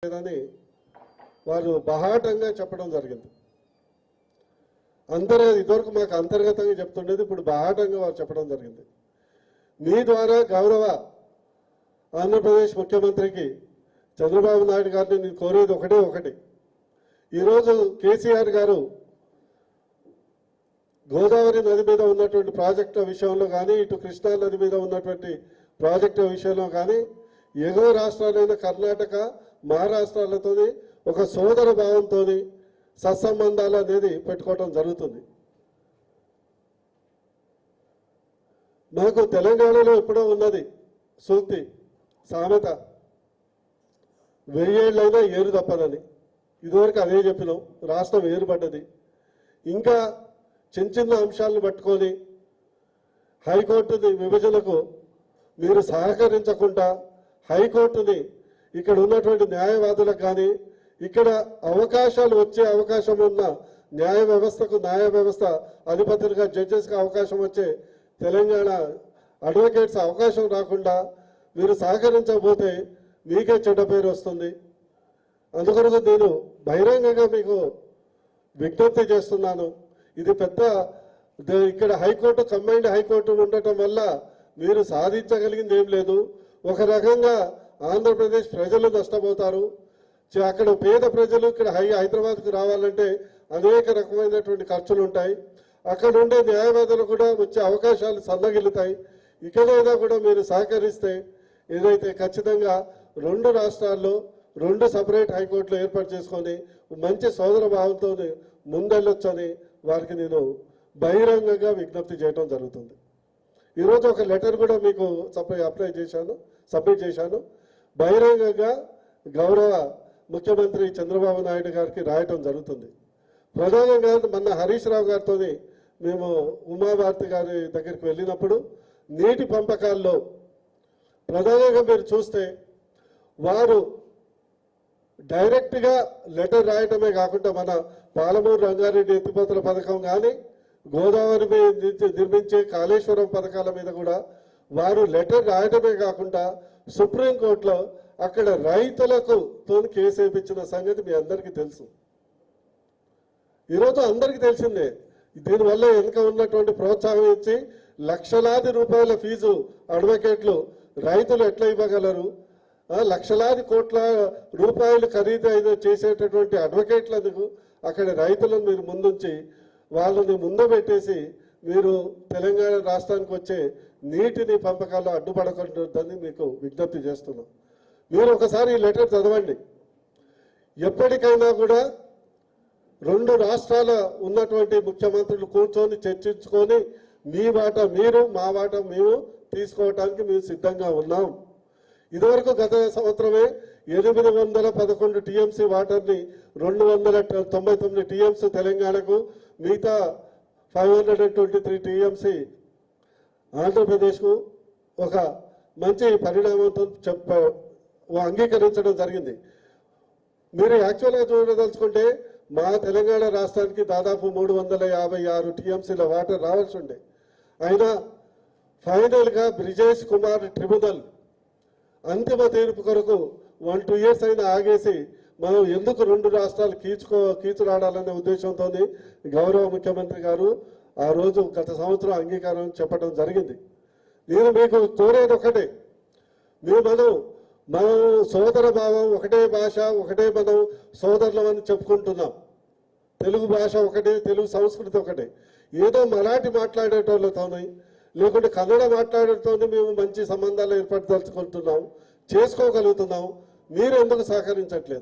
లేదని వారు బహాటంగా చెప్పడం జరిగింది. అందరూ ఇదివరకు మాకు అంతర్గతంగా చెప్తుండేది, ఇప్పుడు బహాటంగా వారు చెప్పడం జరిగింది. మీ ద్వారా గౌరవ ఆంధ్రప్రదేశ్ ముఖ్యమంత్రికి చంద్రబాబు నాయుడు గారిని నేను కోరేది ఒకటి. ఈరోజు కేసీఆర్ గారు గోదావరి నది మీద ఉన్నటువంటి ప్రాజెక్టుల విషయంలో కానీ, ఇటు కృష్ణా నది మీద ఉన్నటువంటి ప్రాజెక్టుల విషయంలో కానీ ఎగువ రాష్ట్రాలైన కర్ణాటక, మహారాష్ట్రాలతో ఒక సోదర భావంతో సత్సంబంధాలు అనేది పెట్టుకోవడం జరుగుతుంది. మాకు తెలంగాణలో ఎప్పుడో ఉన్నది సూక్తి, సామెత, 1000 ఏళ్ళైనా ఏరు తప్పదని. ఇదివరకు అదే చెప్పినాం. రాష్ట్రం ఏరుపడ్డది. ఇంకా చిన్న అంశాలను పట్టుకొని హైకోర్టుని విభజనకు మీరు సహకరించకుండా హైకోర్టుని ఇక్కడ ఉన్నటువంటి న్యాయవాదులకు కానీ, ఇక్కడ అవకాశాలు వచ్చే అవకాశం ఉన్న న్యాయ వ్యవస్థ అధిపతులుగా జడ్జెస్కి అవకాశం వచ్చే తెలంగాణ అడ్వకేట్స్ అవకాశం రాకుండా మీరు సహకరించకపోతే మీకే చెడ్డ పేరు వస్తుంది. అందుకొరకు నేను బహిరంగంగా మీకు విజ్ఞప్తి చేస్తున్నాను. ఇది పెద్ద ఇక్కడ హైకోర్టు, కంబైన్డ్ హైకోర్టు ఉండటం వల్ల మీరు సాధించగలిగింది ఏం లేదు. ఒక రకంగా ఆంధ్రప్రదేశ్ ప్రజలు నష్టపోతారు. అక్కడ పేద ప్రజలు ఇక్కడ హైదరాబాద్కు రావాలంటే అనేక రకమైనటువంటి ఖర్చులు ఉంటాయి. అక్కడ ఉండే న్యాయవాదులు కూడా వచ్చే అవకాశాలు సన్నగిల్లుతాయి. ఇకనైనా కూడా మీరు సహకరిస్తే ఏదైతే ఖచ్చితంగా 2 రాష్ట్రాల్లో 2 సపరేట్ హైకోర్టులు ఏర్పాటు చేసుకొని మంచి సోదర భావంతో ముందెళ్ళొచ్చని వారికి నేను బహిరంగంగా విజ్ఞప్తి చేయడం జరుగుతుంది. ఈరోజు ఒక లెటర్ కూడా మీకు సబ్మిట్ చేశాను. బహిరంగంగా గౌరవ ముఖ్యమంత్రి చంద్రబాబు నాయుడు గారికి రాయటం జరుగుతుంది. ప్రధానంగా మొన్న హరీష్ రావు గారితో మేము ఉమాభారతి గారి దగ్గరికి వెళ్ళినప్పుడు నీటి పంపకాల్లో ప్రధానంగా మీరు చూస్తే వారు డైరెక్ట్గా లెటర్ రాయటమే కాకుండా మన పాలమూరు రంగారెడ్డి ఎత్తిపోతల పథకం కానీ, గోదావరి నిర్మించే కాళేశ్వరం పథకాల మీద కూడా వారు లెటర్ రాయటమే కాకుండా సుప్రీంకోర్టులో అక్కడ రైతులకు కేసు వేయించిన సంగతి మీ అందరికీ తెలుసు. ఈరోజు అందరికీ తెలిసిందే. దీనివల్ల వెనుక ఉన్నటువంటి ప్రోత్సాహం ఇచ్చి లక్షలాది రూపాయల ఫీజు అడ్వకేట్లు రైతులు ఎట్లా ఇవ్వగలరు? లక్షలాది కోట్ల రూపాయలు ఖరీదు చేసేటటువంటి అడ్వకేట్లకు అక్కడ రైతులను మీరు ముందుంచి వాళ్ళని ముందుపెట్టేసి మీరు తెలంగాణ రాష్ట్రానికి వచ్చే నీటిని పంపకాల్లో అడ్డుపడకూడదని మీకు విజ్ఞప్తి చేస్తున్నాం. మీరు ఒకసారి ఈ లెటర్ చదవండి. ఎప్పటికైనా కూడా 2 రాష్ట్రాల ఉన్నటువంటి ముఖ్యమంత్రులు కూర్చొని చర్చించుకొని మీ వాట మీరు, మా వాట మేము తీసుకోవటానికి మేము సిద్ధంగా ఉన్నాం. ఇదివరకు గత సంవత్సరమే 811 టీఎంసీ వాటర్ని 299 టీఎంసీ తెలంగాణకు, మిగతా 523 టీఎంసీ ఆంధ్రప్రదేశ్కు ఒక మంచి పరిణామంతో అంగీకరించడం జరిగింది. మీరు యాక్చువల్గా చూడదలుచుకుంటే మా తెలంగాణ రాష్ట్రానికి దాదాపు 356 టీఎంసీల వాటర్ రావాల్సి ఉండే. అయినా ఫైనల్గా బ్రిజేష్ కుమార్ ట్రిబ్యునల్ అంతిమ తీర్పు కొరకు 1-2 ఇయర్స్ అయినా ఆగేసి మనం ఎందుకు 2 రాష్ట్రాలు కీచురాడాలనే ఉద్దేశంతో గౌరవ ముఖ్యమంత్రి గారు ఆ రోజు గత సంవత్సరం అంగీకారం చెప్పడం జరిగింది. నేను మీకు కోరేది ఒకటే, మనం సోదర భావం, ఒకటే భాష, ఒకటే మనం సోదరులం అని చెప్పుకుంటున్నాం. తెలుగు భాష ఒకటే, తెలుగు సంస్కృతి ఒకటే. ఏదో మరాఠీ మాట్లాడేటోళ్ళతోని లేకుంటే కన్నడ మాట్లాడేటోని మేము మంచి సంబంధాలు ఏర్పరచదలుచుకుంటున్నాం, చేసుకోగలుగుతున్నాం. మీరు ఎందుకు సహకరించట్లేదు?